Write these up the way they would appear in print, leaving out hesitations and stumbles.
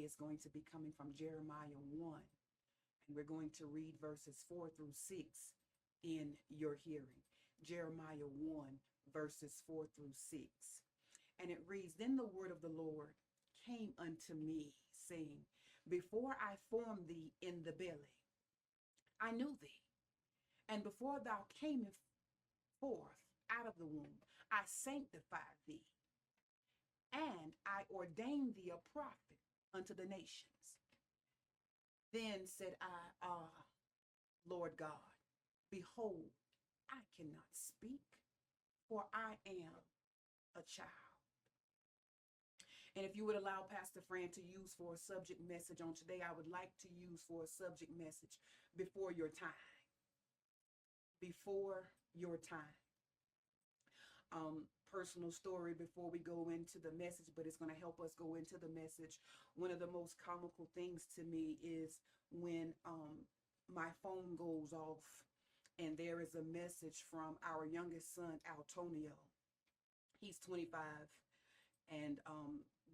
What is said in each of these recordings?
is going to be coming from Jeremiah 1. And we're going to read verses 4 through 6 in your hearing. Jeremiah 1, verses 4 through 6. And it reads, Then the word of the Lord came unto me, saying, Before I formed thee in the belly, I knew thee. And before thou camest forth out of the womb, I sanctified thee, and I ordained thee a prophet unto the nations. Then said I, Lord God, behold, I cannot speak, for I am a child. And if you would allow Pastor Fran to use for a subject message on today, I would like to use for a subject message before your time. Before your time. Personal story before we go into the message, but it's going to help us go into the message. One of the most comical things to me is when my phone goes off and there is a message from our youngest son, Antonio. He's 25, and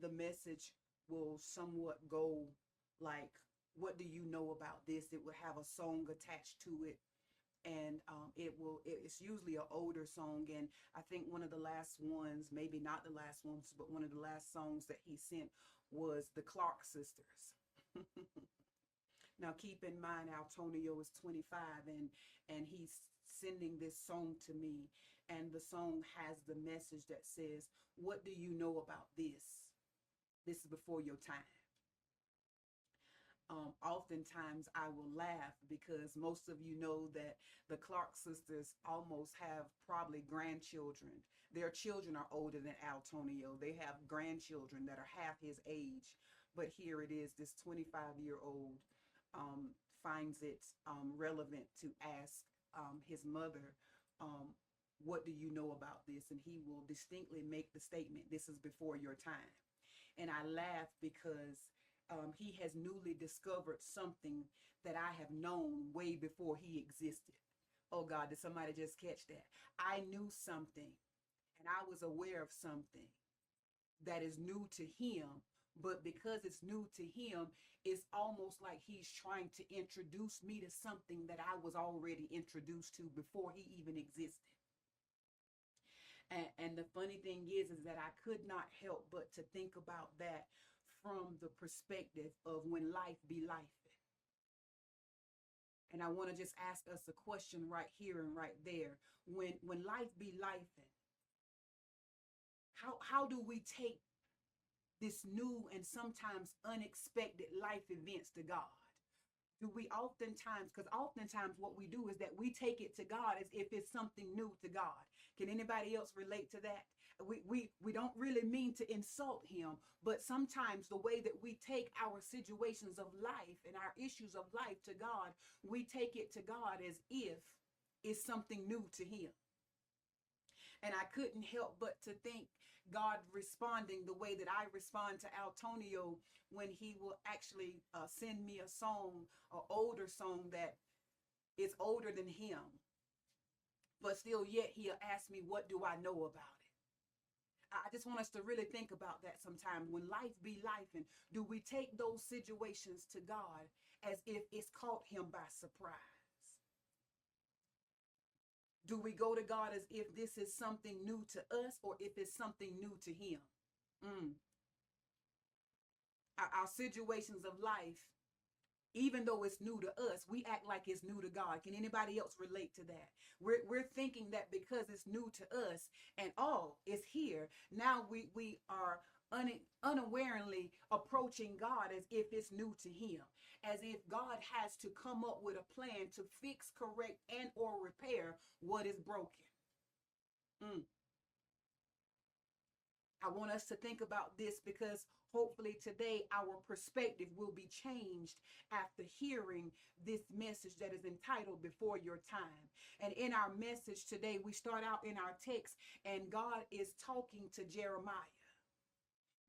the message will somewhat go like, what do you know about this? It will have a song attached to it. And it's usually an older song. And I think one of the last ones, maybe not the last ones, but one of the last songs that he sent was the Clark sisters. Now, keep in mind, Antonio is 25, and he's sending this song to me. And the song has the message that says, what do you know about this? This is before your time. Oftentimes I will laugh because most of you know that the Clark sisters almost have probably grandchildren. Their children are older than Antonio. They have grandchildren that are half his age. But here it is, this 25-year-old finds it relevant to ask his mother, what do you know about this? And he will distinctly make the statement, this is before your time. And I laugh because he has newly discovered something that I have known way before he existed. Oh God, did somebody just catch that? I knew something, and I was aware of something that is new to him, but because it's new to him, it's almost like he's trying to introduce me to something that I was already introduced to before he even existed. And the funny thing is that I could not help but to think about that from the perspective of when life be life. And I want to just ask us a question right here and right there. When life be life, how do we take this new and sometimes unexpected life events to God? Do we oftentimes, because oftentimes what we do is that we take it to God as if it's something new to God. Can anybody else relate to that? We don't really mean to insult him, but sometimes the way that we take our situations of life and our issues of life to God, we take it to God as if it's something new to him. And I couldn't help but to think God responding the way that I respond to Antonio when he will actually send me a song, an older song that is older than him. But still yet he'll ask me, what do I know about it? I just want us to really think about that sometime. When life be life, and do we take those situations to God as if it's caught him by surprise? Do we go to God as if this is something new to us or if it's something new to him? Our situations of life, even though it's new to us, we act like it's new to God. Can anybody else relate to that? We're thinking that because it's new to us and it's here, now we are unawarely approaching God as if it's new to him, as if God has to come up with a plan to fix, correct, and or repair what is broken. I want us to think about this because hopefully today our perspective will be changed after hearing this message that is entitled Before Your Time. And in our message today, we start out in our text and God is talking to Jeremiah.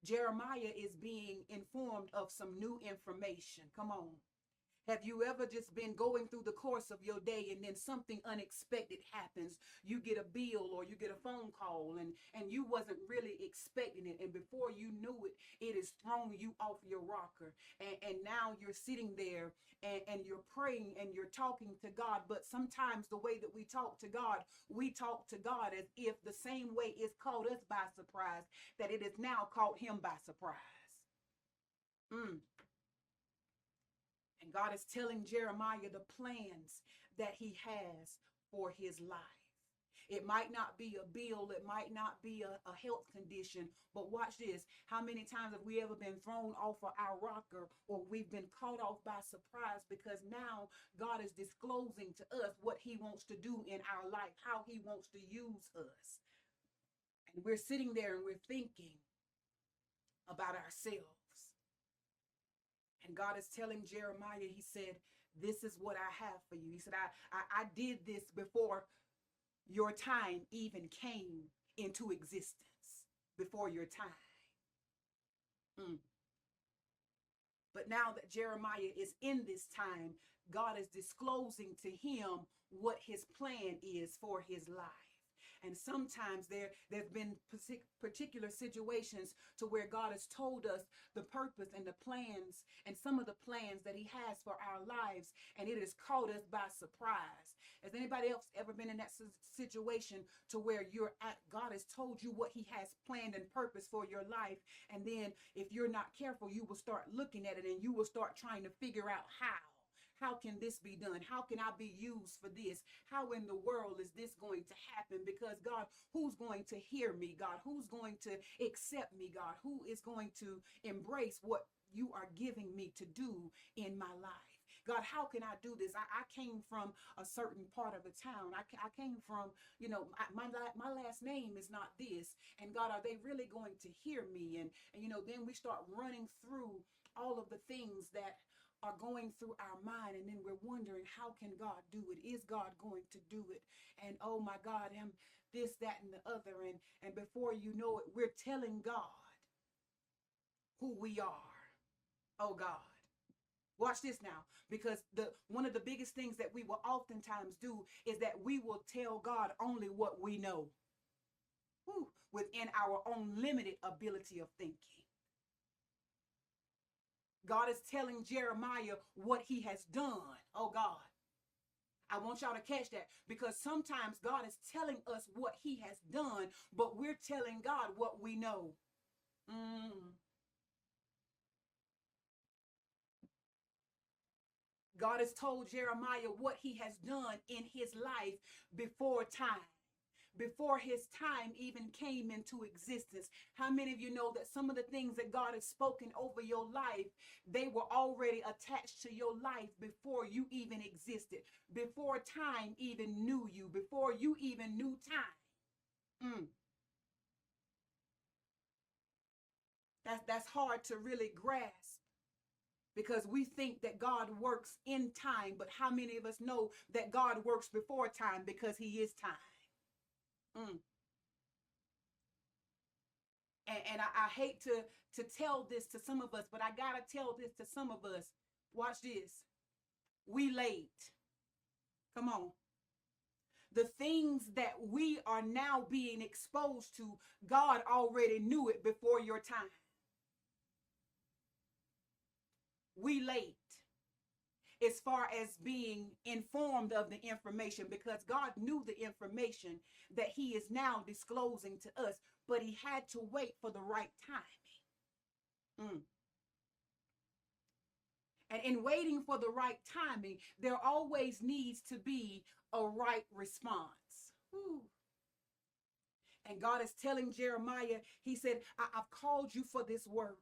Jeremiah is being informed of some new information. Come on. Have you ever just been going through the course of your day and then something unexpected happens? You get a bill or you get a phone call and you wasn't really expecting it. And before you knew it, it has thrown you off your rocker. And now you're sitting there and you're praying and you're talking to God. But sometimes the way that we talk to God, we talk to God as if the same way it's caught us by surprise, that it has now caught him by surprise. Mm. And God is telling Jeremiah the plans that he has for his life. It might not be a bill, it might not be a health condition, but watch this. How many times have we ever been thrown off of our rocker, or we've been caught off by surprise because now God is disclosing to us what he wants to do in our life, how he wants to use us. And we're sitting there and we're thinking about ourselves. And God is telling Jeremiah, he said, this is what I have for you. He said, I did this before your time even came into existence, before your time. But now that Jeremiah is in this time, God is disclosing to him what his plan is for his life. And sometimes there's been particular situations to where God has told us the purpose and the plans and some of the plans that he has for our lives, and it has caught us by surprise. Has anybody else ever been in that situation to where God has told you what he has planned and purpose for your life, and then if you're not careful, you will start looking at it and you will start trying to figure out how can this be done? How can I be used for this? How in the world is this going to happen? Because God, who's going to hear me? God, who's going to accept me? God, who is going to embrace what you are giving me to do in my life? God, how can I do this? I came from a certain part of the town. I came from, my last name is not this. And God, are they really going to hear me? And then we start running through all of the things that are going through our mind, and then we're wondering, how can God do it? Is God going to do it? And oh my God, this, that, and the other. And before you know it, we're telling God who we are. Oh God. Watch this now, because one of the biggest things that we will oftentimes do is that we will tell God only what we know, within our own limited ability of thinking. God is telling Jeremiah what he has done. Oh God, I want y'all to catch that, because sometimes God is telling us what he has done, but we're telling God what we know. God has told Jeremiah what he has done in his life before time, before his time even came into existence. How many of you know that some of the things that God has spoken over your life, they were already attached to your life before you even existed, before time even knew you, before you even knew time? That's hard to really grasp, because we think that God works in time, but how many of us know that God works before time, because he is time? And I hate to tell this to some of us, but I gotta tell this to some of us. Watch this. We late. Come on. The things that we are now being exposed to, God already knew it before your time. We late as far as being informed of the information, because God knew the information that he is now disclosing to us, but he had to wait for the right timing. And in waiting for the right timing, there always needs to be a right response. And God is telling Jeremiah, he said, I've called you for this work.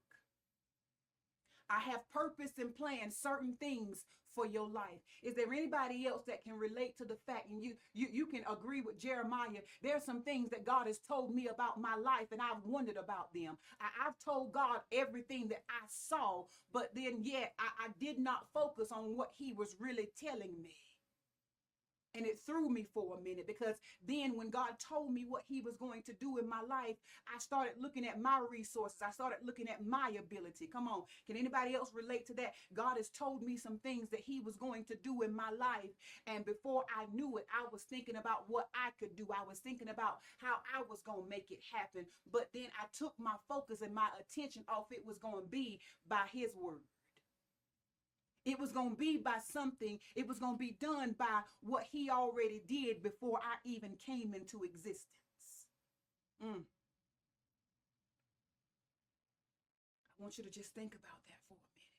I have purpose and planned certain things for your life. Is there anybody else that can relate to the fact, and you can agree with Jeremiah? There's some things that God has told me about my life, and I've wondered about them. I've told God everything that I saw, but then yet I did not focus on what he was really telling me. And it threw me for a minute, because then when God told me what he was going to do in my life, I started looking at my resources. I started looking at my ability. Come on. Can anybody else relate to that? God has told me some things that he was going to do in my life. And before I knew it, I was thinking about what I could do. I was thinking about how I was going to make it happen. But then I took my focus and my attention off it was going to be by his word. It was going to be by something. It was going to be done by what he already did before I even came into existence. I want you to just think about that for a minute.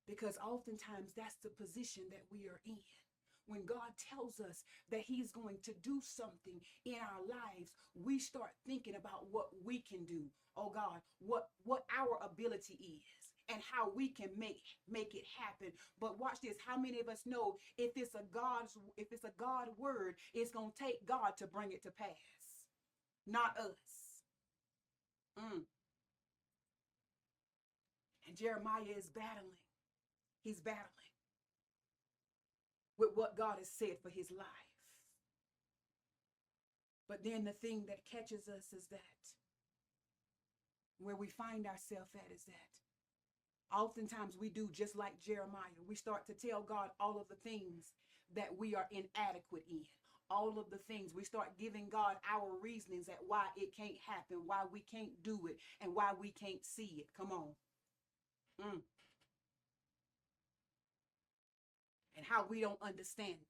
Because oftentimes that's the position that we are in. When God tells us that he's going to do something in our lives, we start thinking about what we can do. Oh God, what our ability is and how we can make it happen. But watch this. How many of us know if it's a God word, it's going to take God to bring it to pass, not us. And Jeremiah is battling. He's battling with what God has said for his life. But then the thing that catches us is that where we find ourselves at is that oftentimes we do just like Jeremiah. We start to tell God all of the things that we are inadequate in. All of the things. We start giving God our reasonings at why it can't happen, why we can't do it, and why we can't see it. Come on. And how we don't understand it.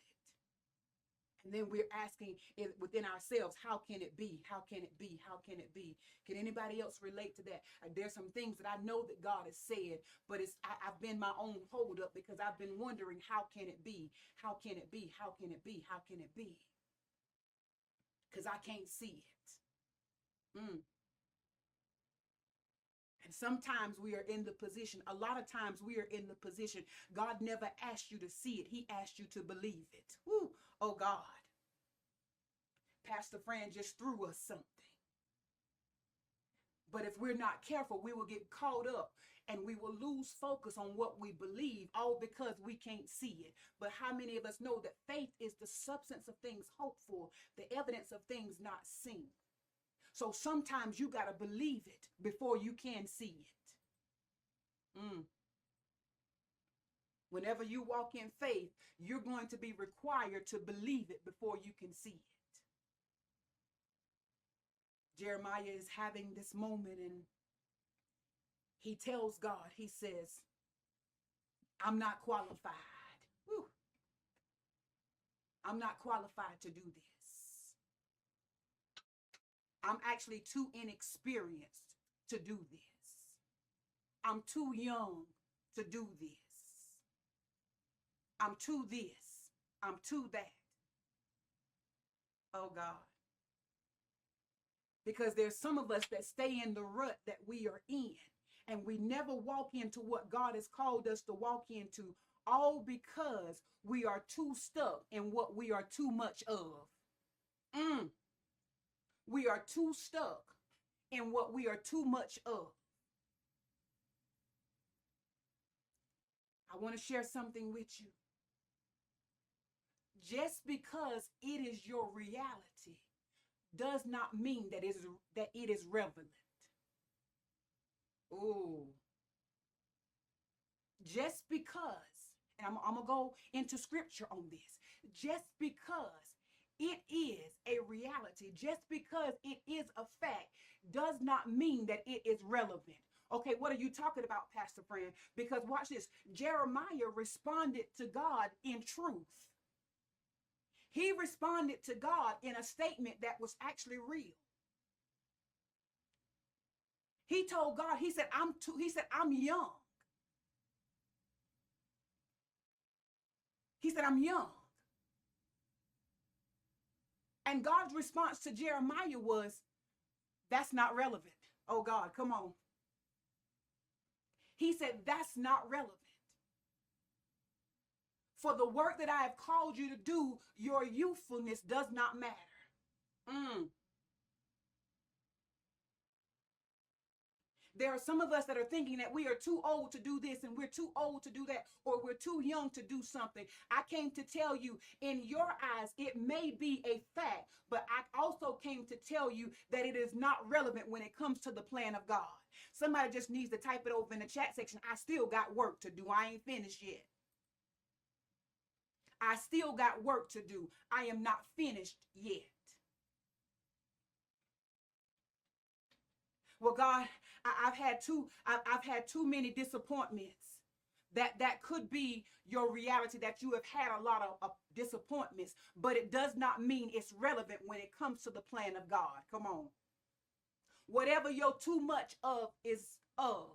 And then we're asking it within ourselves, how can it be? How can it be? How can it be? Can anybody else relate to that? There's some things that I know that God has said, but I've been my own holdup because I've been wondering, how can it be? How can it be? How can it be? How can it be? Because I can't see it. And sometimes we are in the position, a lot of times we are in the position, God never asked you to see it. He asked you to believe it. Woo. Oh God. Pastor Fran just threw us something. But if we're not careful, we will get caught up and we will lose focus on what we believe, all because we can't see it. But how many of us know that faith is the substance of things hoped for, the evidence of things not seen? So sometimes you got to believe it before you can see it. Whenever you walk in faith, you're going to be required to believe it before you can see it. Jeremiah is having this moment and he tells God, he says, I'm not qualified. Whew. I'm not qualified to do this. I'm actually too inexperienced to do this. I'm too young to do this. I'm too this. I'm too that. Oh God. Because there's some of us that stay in the rut that we are in, and we never walk into what God has called us to walk into, all because we are too stuck in what we are too much of. We are too stuck in what we are too much of. I want to share something with you. Just because it is your reality does not mean that it is relevant. Oh. Just because, and I'm going to go into scripture on this, just because it is a reality, just because it is a fact, does not mean that it is relevant. Okay, what are you talking about, Pastor Fran? Because watch this. Jeremiah responded to God in truth. He responded to God in a statement that was actually real. He told God, he said, I'm young. He said, I'm young. And God's response to Jeremiah was, that's not relevant. Oh God, come on. He said, that's not relevant. For the work that I have called you to do, your youthfulness does not matter. There are some of us that are thinking that we are too old to do this and we're too old to do that, or we're too young to do something. I came to tell you, in your eyes, it may be a fact, but I also came to tell you that it is not relevant when it comes to the plan of God. Somebody just needs to type it over in the chat section. I still got work to do. I ain't finished yet. I still got work to do. I am not finished yet. Well, God, I've had too many disappointments. That could be your reality, that you have had a lot of disappointments, but it does not mean it's relevant when it comes to the plan of God. Come on. Whatever your too much of is of,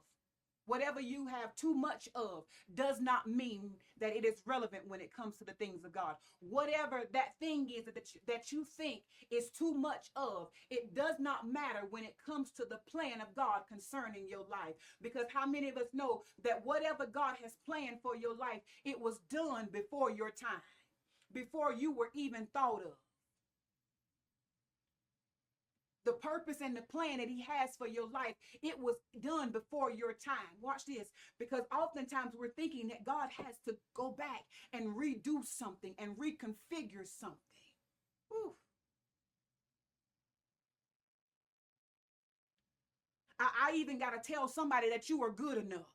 whatever you have too much of does not mean that it is relevant when it comes to the things of God. Whatever that thing is that you think is too much of, it does not matter when it comes to the plan of God concerning your life. Because how many of us know that whatever God has planned for your life, it was done before your time, before you were even thought of? The purpose and the plan that he has for your life, it was done before your time. Watch this, because oftentimes we're thinking that God has to go back and redo something and reconfigure something. Whew. I even got to tell somebody that you are good enough.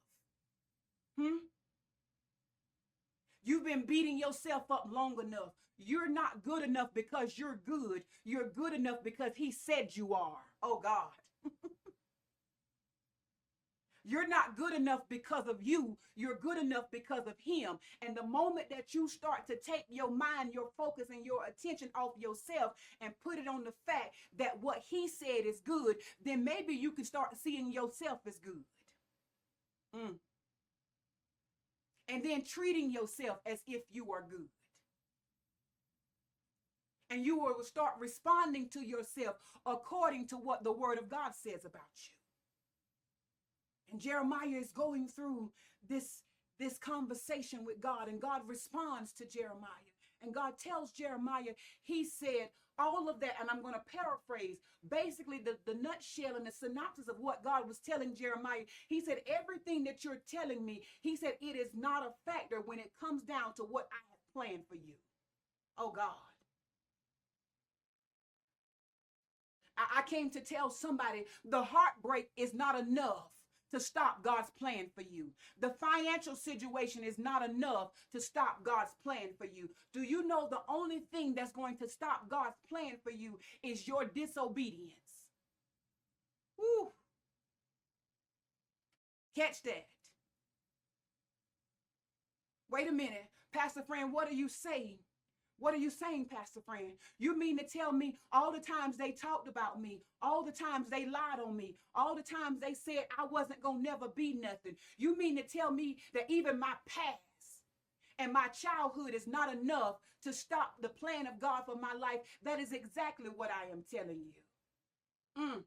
You've been beating yourself up long enough. You're not good enough because you're good. You're good enough because he said you are. Oh, God. You're not good enough because of you. You're good enough because of him. And the moment that you start to take your mind, your focus, and your attention off yourself and put it on the fact that what he said is good, then maybe you can start seeing yourself as good. And then treating yourself as if you are good. And you will start responding to yourself according to what the word of God says about you. And Jeremiah is going through this conversation with God, and God responds to Jeremiah. And God tells Jeremiah, he said all of that, and I'm going to paraphrase, basically the nutshell and the synopsis of what God was telling Jeremiah. He said, everything that you're telling me, he said, it is not a factor when it comes down to what I have planned for you. Oh, God. I came to tell somebody the heartbreak is not enough to stop God's plan for you. The financial situation is not enough to stop God's plan for you. Do you know the only thing that's going to stop God's plan for you is your disobedience? Woo. Catch that. Wait a minute, Pastor Fran, what are you saying? What are you saying, Pastor Fran? You mean to tell me all the times they talked about me, all the times they lied on me, all the times they said I wasn't going to never be nothing? You mean to tell me that even my past and my childhood is not enough to stop the plan of God for my life? That is exactly what I am telling you.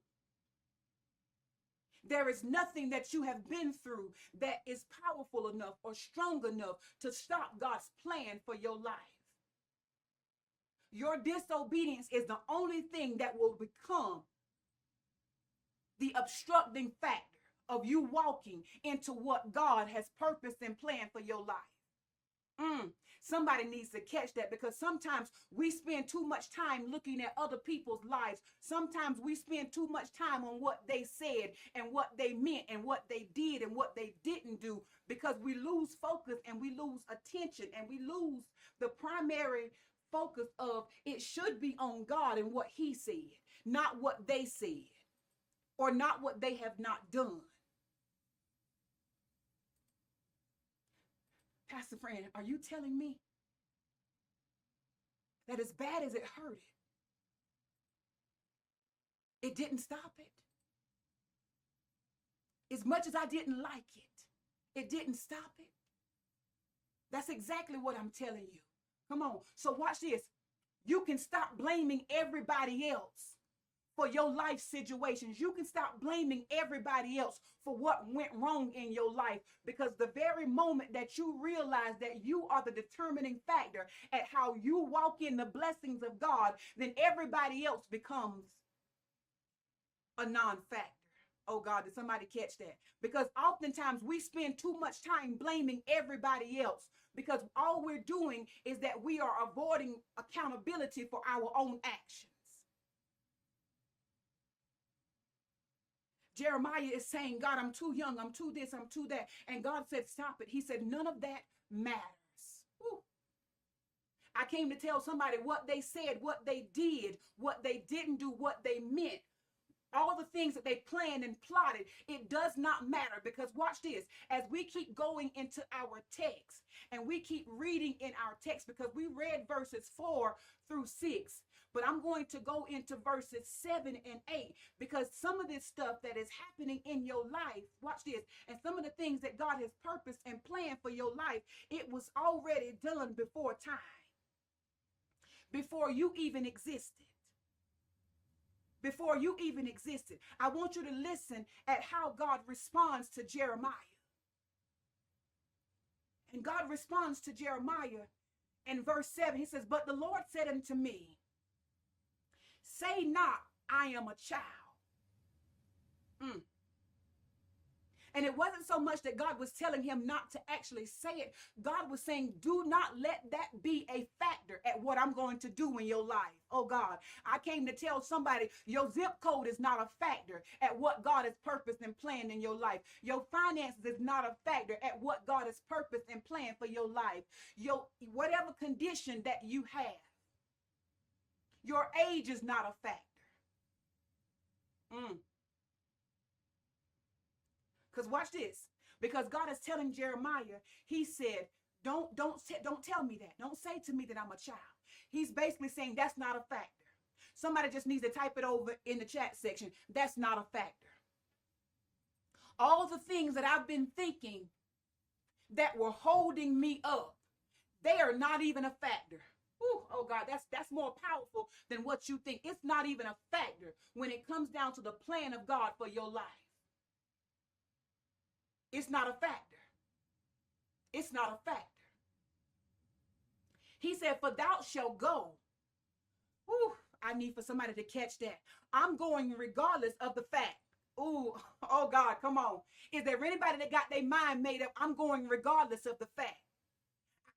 There is nothing that you have been through that is powerful enough or strong enough to stop God's plan for your life. Your disobedience is the only thing that will become the obstructing factor of you walking into what God has purposed and planned for your life. Somebody needs to catch that, because sometimes we spend too much time looking at other people's lives. Sometimes we spend too much time on what they said and what they meant and what they did and what they didn't do, because we lose focus and we lose attention and we lose the primary focus of it should be on God and what he said, not what they said or not what they have not done. Pastor Fran, are you telling me that as bad as it hurted, it didn't stop it? As much as I didn't like it, it didn't stop it? That's exactly what I'm telling you. Come on. So watch this. You can stop blaming everybody else for your life situations. You can stop blaming everybody else for what went wrong in your life, because the very moment that you realize that you are the determining factor at how you walk in the blessings of God, then everybody else becomes a non-factor. Oh God, did somebody catch that? Because oftentimes we spend too much time blaming everybody else, because all we're doing is that we are avoiding accountability for our own actions. Jeremiah is saying, God, I'm too young, I'm too this, I'm too that. And God said, stop it. He said, none of that matters. Woo. I came to tell somebody what they said, what they did, what they didn't do, what they meant. All the things that they planned and plotted, it does not matter, because watch this. As we keep going into our text and we keep reading in our text, because we read verses 4 through 6, but I'm going to go into verses 7 and 8, because some of this stuff that is happening in your life, watch this, and some of the things that God has purposed and planned for your life, it was already done before time, before you even existed. Before you even existed. I want you to listen at how God responds to Jeremiah. And God responds to Jeremiah in verse 7. He says, but the Lord said unto me, say not, I am a child. And it wasn't so much that God was telling him not to actually say it. God was saying, do not let that be a factor at what I'm going to do in your life. Oh God, I came to tell somebody, your zip code is not a factor at what God has purposed and planned in your life. Your finances is not a factor at what God has purposed and planned for your life. Your whatever condition that you have, your age is not a factor. Because watch this. Because God is telling Jeremiah, he said, don't tell me that. Don't say to me that I'm a child. He's basically saying that's not a factor. Somebody just needs to type it over in the chat section. That's not a factor. All the things that I've been thinking that were holding me up, they are not even a factor. Ooh, oh God, that's more powerful than what you think. It's not even a factor when it comes down to the plan of God for your life. It's not a factor. It's not a factor. He said, for thou shalt go. Ooh, I need for somebody to catch that. I'm going regardless of the fact. Ooh, oh God, come on. Is there anybody that got their mind made up? I'm going regardless of the fact.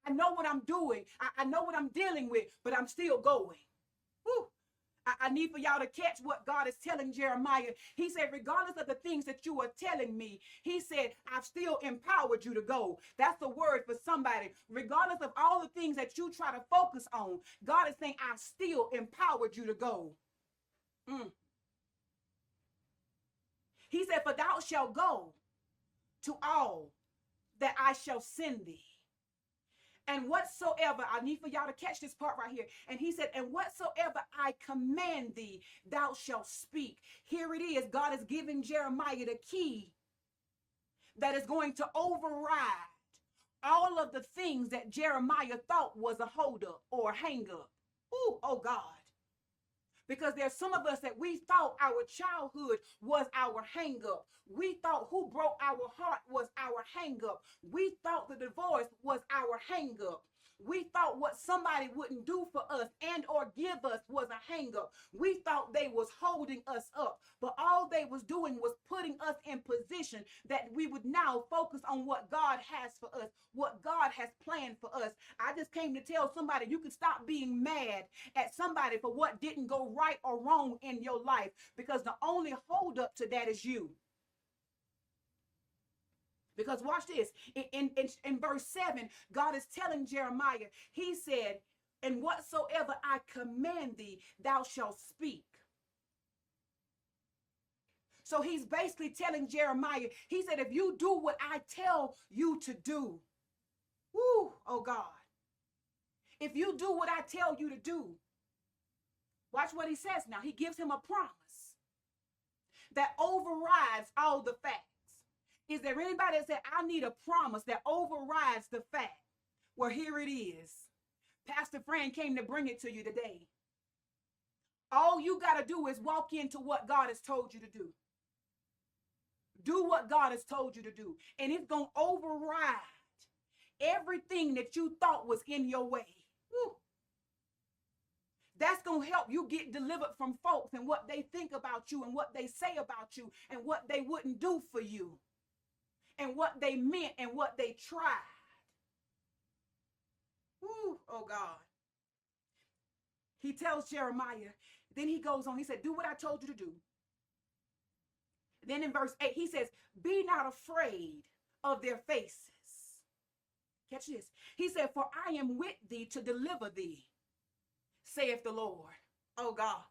I know what I'm doing. I know what I'm dealing with, but I'm still going. Ooh. I need for y'all to catch what God is telling Jeremiah. He said, regardless of the things that you are telling me, he said, I've still empowered you to go. That's the word for somebody. Regardless of all the things that you try to focus on, God is saying, I still empowered you to go. He said, for thou shalt go to all that I shall send thee. And whatsoever, I need for y'all to catch this part right here. And he said, and whatsoever I command thee, thou shalt speak. Here it is. God is giving Jeremiah the key that is going to override all of the things that Jeremiah thought was a holdup or a hang up. Ooh, oh God. Because there's some of us that we thought our childhood was our hang up. We thought who broke our heart was our hang up. We thought the divorce was our hang up. We thought what somebody wouldn't do for us and or give us was a hang up. We thought they was holding us up, but all they was doing was putting us in position that we would now focus on what God has for us, what God has planned for us. I just came to tell somebody you can stop being mad at somebody for what didn't go right or wrong in your life, because the only hold up to that is you. Because watch this, in verse 7, God is telling Jeremiah, he said, and whatsoever I command thee, thou shalt speak. So he's basically telling Jeremiah, he said, if you do what I tell you to do, whoo, oh God, if you do what I tell you to do, watch what he says now. He gives him a promise that overrides all the facts. Is there anybody that said, I need a promise that overrides the fact? Well, here it is. Pastor Fran came to bring it to you today. All you got to do is walk into what God has told you to do. Do what God has told you to do. And it's going to override everything that you thought was in your way. Woo. That's going to help you get delivered from folks and what they think about you and what they say about you and what they wouldn't do for you and what they meant and what they tried. Woo, oh God. He tells Jeremiah, then he goes on, he said, do what I told you to do. Then in verse 8, he says, be not afraid of their faces. Catch this. He said, for I am with thee to deliver thee, saith the Lord. Oh God.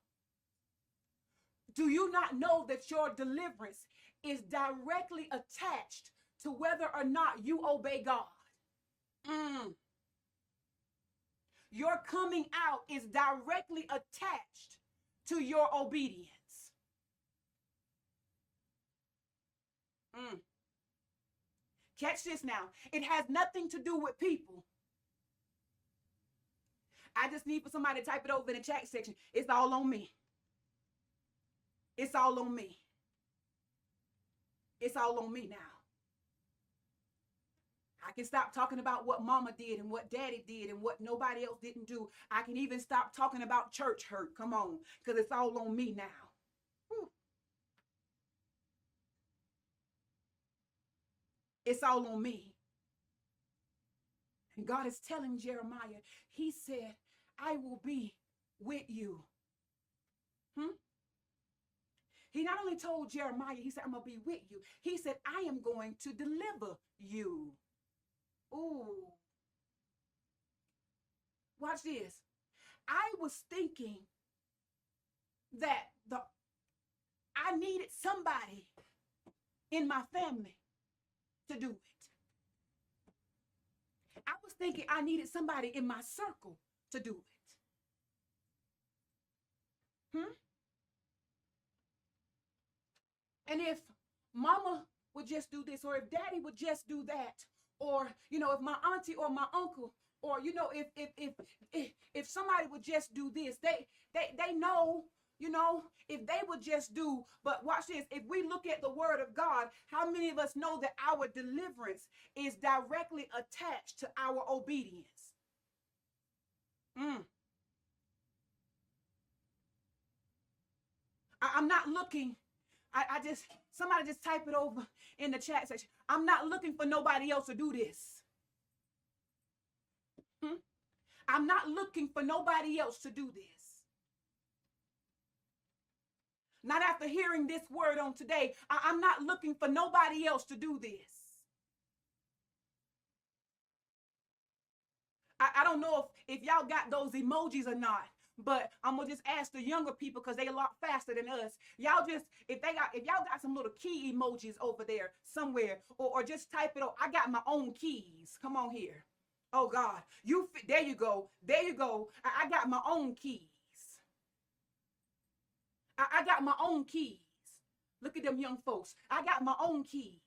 Do you not know that your deliverance is directly attached to whether or not you obey God? Your coming out is directly attached to your obedience. Catch this now. It has nothing to do with people. I just need for somebody to type it over in the chat section. It's all on me. It's all on me. It's all on me now. I can stop talking about what mama did and what daddy did and what nobody else didn't do. I can even stop talking about church hurt. Come on, because it's all on me now. Whew. It's all on me. And God is telling Jeremiah, he said, I will be with you. He not only told Jeremiah, he said, I'm going to be with you. He said, I am going to deliver you. Ooh. Watch this. I was thinking that I needed somebody in my family to do it. I was thinking I needed somebody in my circle to do it. And if mama would just do this, or if daddy would just do that, or, you know, if my auntie or my uncle, or, you know, if somebody would just do this, they know, you know, if they would just do. But watch this. If we look at the word of God, how many of us know that our deliverance is directly attached to our obedience? I'm not looking. Somebody just type it over in the chat section. I'm not looking for nobody else to do this. I'm not looking for nobody else to do this. Not after hearing this word on today. I'm not looking for nobody else to do this. I don't know if y'all got those emojis or not. But I'm gonna just ask the younger people, because they a lot faster than us. Y'all just, if y'all got some little key emojis over there somewhere, or just type it. I got my own keys. Come on here. Oh God, there you go. There you go. I got my own keys. I got my own keys. Look at them young folks. I got my own keys.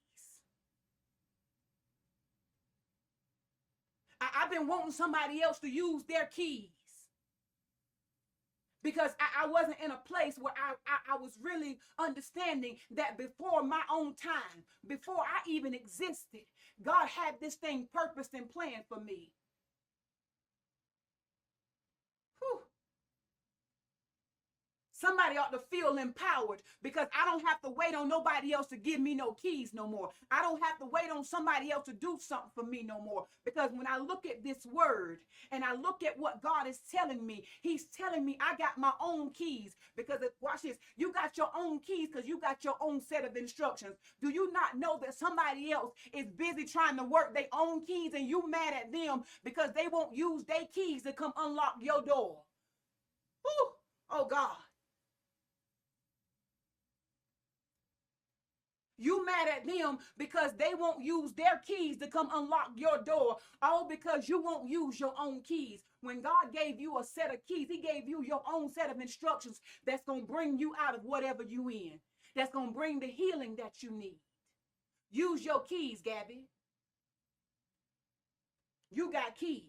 I've been wanting somebody else to use their keys. Because I wasn't in a place where I was really understanding that before my own time, before I even existed, God had this thing purposed and planned for me. Whew. Somebody ought to feel empowered, because I don't have to wait on nobody else to give me no keys no more. I don't have to wait on somebody else to do something for me no more. Because when I look at this word and I look at what God is telling me, he's telling me I got my own keys. Because watch this, you got your own keys because you got your own set of instructions. Do you not know that somebody else is busy trying to work their own keys, and you mad at them because they won't use their keys to come unlock your door? Whew. Oh God. You mad at them because they won't use their keys to come unlock your door, all because you won't use your own keys. When God gave you a set of keys, he gave you your own set of instructions that's going to bring you out of whatever you in, that's going to bring the healing that you need. Use your keys, Gabby. You got keys.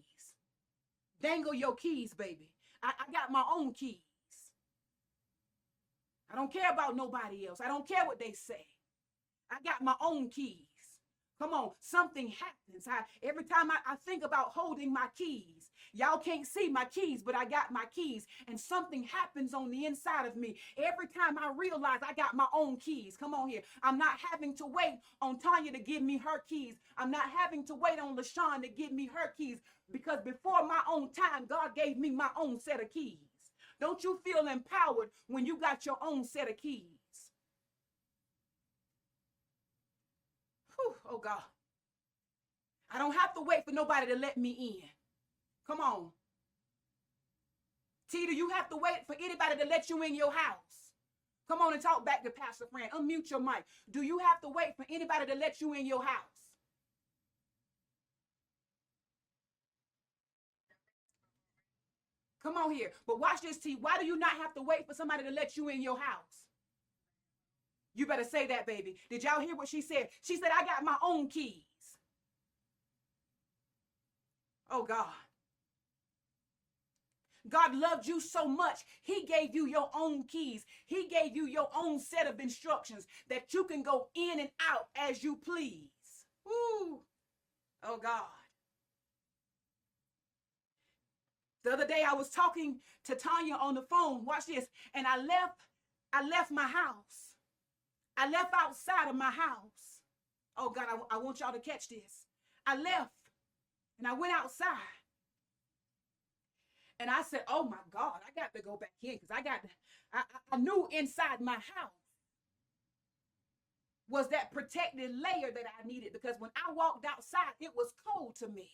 Dangle your keys, baby. I got my own keys. I don't care about nobody else. I don't care what they say. I got my own keys. Come on, something happens. Every time I think about holding my keys, y'all can't see my keys, but I got my keys, and something happens on the inside of me. Every time I realize I got my own keys. Come on here. I'm not having to wait on Tanya to give me her keys. I'm not having to wait on LaShawn to give me her keys, because before my own time, God gave me my own set of keys. Don't you feel empowered when you got your own set of keys? Whew, oh God. I don't have to wait for nobody to let me in. Come on. T, do you have to wait for anybody to let you in your house? Come on and talk back to Pastor Fran. Unmute your mic. Do you have to wait for anybody to let you in your house? Come on here. But watch this, T. Why do you not have to wait for somebody to let you in your house? You better say that, baby. Did y'all hear what she said? She said, I got my own keys. Oh, God. God loved you so much, he gave you your own keys. He gave you your own set of instructions that you can go in and out as you please. Woo. Oh, God. The other day I was talking to Tanya on the phone. Watch this. And I left my house. I left outside of my house. Oh, God, I want y'all to catch this. I left and I went outside. And I said, oh, my God, I got to go back in, because I knew inside my house was that protected layer that I needed, because when I walked outside, it was cold to me.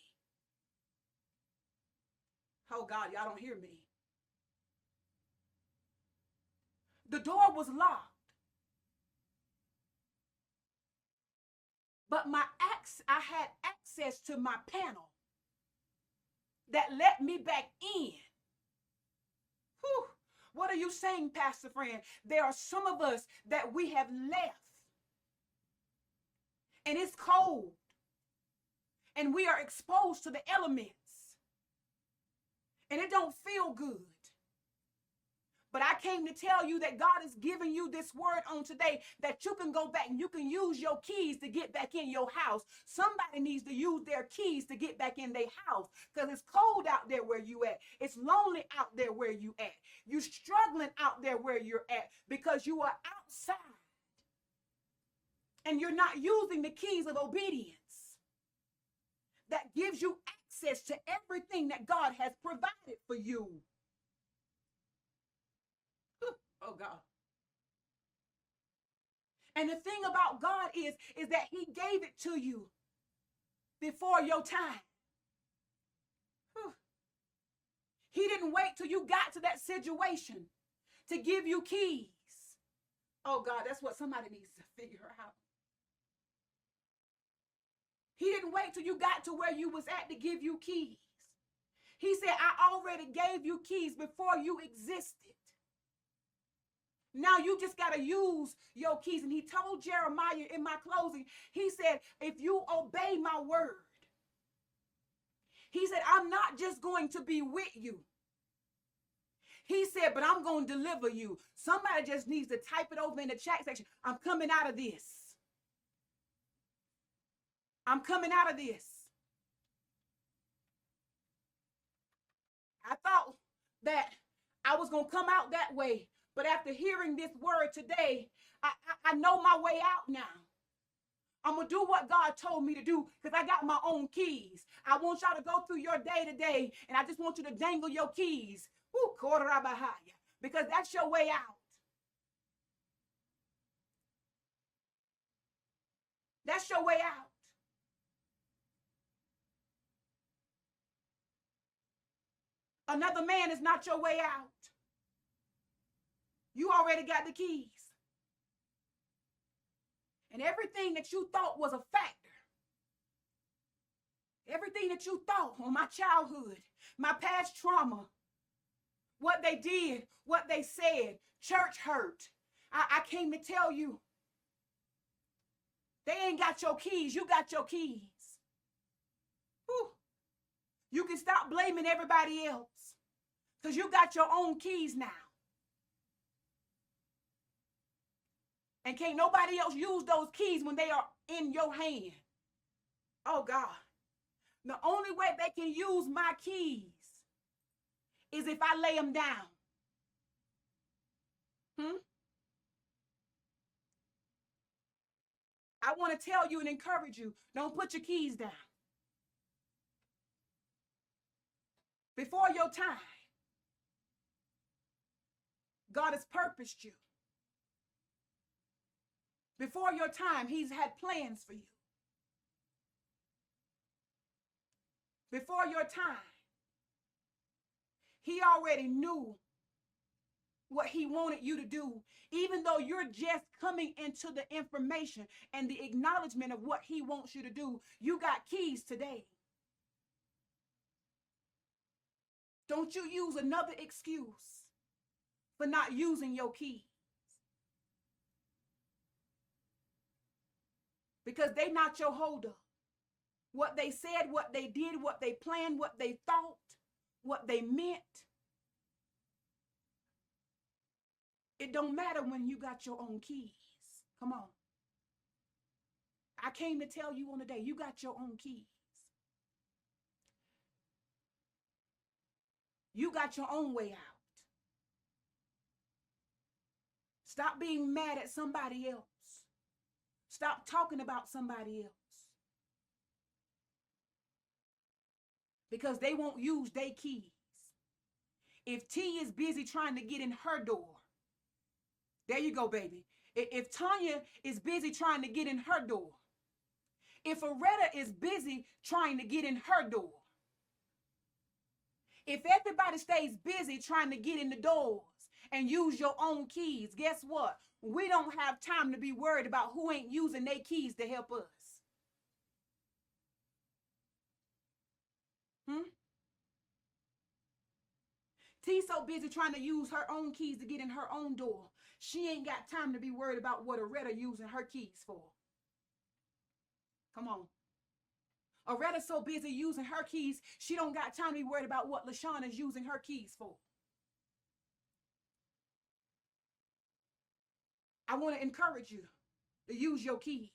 Oh, God, y'all don't hear me. The door was locked. But I had access to my panel that let me back in. Whew. What are you saying, Pastor Fran? There are some of us that we have left, and it's cold, and we are exposed to the elements, and it don't feel good. But I came to tell you that God is giving you this word on today, that you can go back and you can use your keys to get back in your house. Somebody needs to use their keys to get back in their house, because it's cold out there where you at. It's lonely out there where you at. You're struggling out there where you're at because you are outside and you're not using the keys of obedience that gives you access to everything that God has provided for you. Oh, God. And the thing about God is that he gave it to you before your time. Whew. He didn't wait till you got to that situation to give you keys. Oh, God, that's what somebody needs to figure out. He didn't wait till you got to where you was at to give you keys. He said, I already gave you keys before you existed. Now you just got to use your keys. And he told Jeremiah in my closing, he said, if you obey my word, he said, I'm not just going to be with you. He said, but I'm going to deliver you. Somebody just needs to type it over in the chat section. I'm coming out of this. I'm coming out of this. I thought that I was going to come out that way. But after hearing this word today, I know my way out now. I'm going to do what God told me to do, because I got my own keys. I want y'all to go through your day today, and I just want you to dangle your keys. Woo, because that's your way out. That's your way out. Another man is not your way out. You already got the keys. And everything that you thought was a factor, everything that you thought on my childhood, my past trauma, what they did, what they said, church hurt, I came to tell you, they ain't got your keys. You got your keys. Whew. You can stop blaming everybody else, because you got your own keys now. And can't nobody else use those keys when they are in your hand. Oh God. The only way they can use my keys is if I lay them down. I want to tell you and encourage you, don't put your keys down. Before your time, God has purposed you. Before your time, he's had plans for you. Before your time, he already knew what he wanted you to do, even though you're just coming into the information and the acknowledgement of what he wants you to do. You got keys today. Don't you use another excuse for not using your keys. Because they not your holdup. What they said, what they did, what they planned, what they thought, what they meant. It don't matter when you got your own keys. Come on. I came to tell you on the day, you got your own keys. You got your own way out. Stop being mad at somebody else. Stop talking about somebody else. Because they won't use their keys. If T is busy trying to get in her door, there you go, baby. If Tanya is busy trying to get in her door, if Aretta is busy trying to get in her door, if everybody stays busy trying to get in the doors and use your own keys, guess what? We don't have time to be worried about who ain't using their keys to help us. T so busy trying to use her own keys to get in her own door. She ain't got time to be worried about what Aretta using her keys for. Come on. Aretta's so busy using her keys, she don't got time to be worried about what LaShawn is using her keys for. I want to encourage you to use your keys.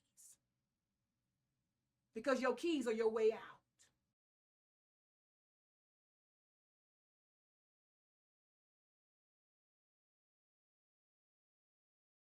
Because your keys are your way out.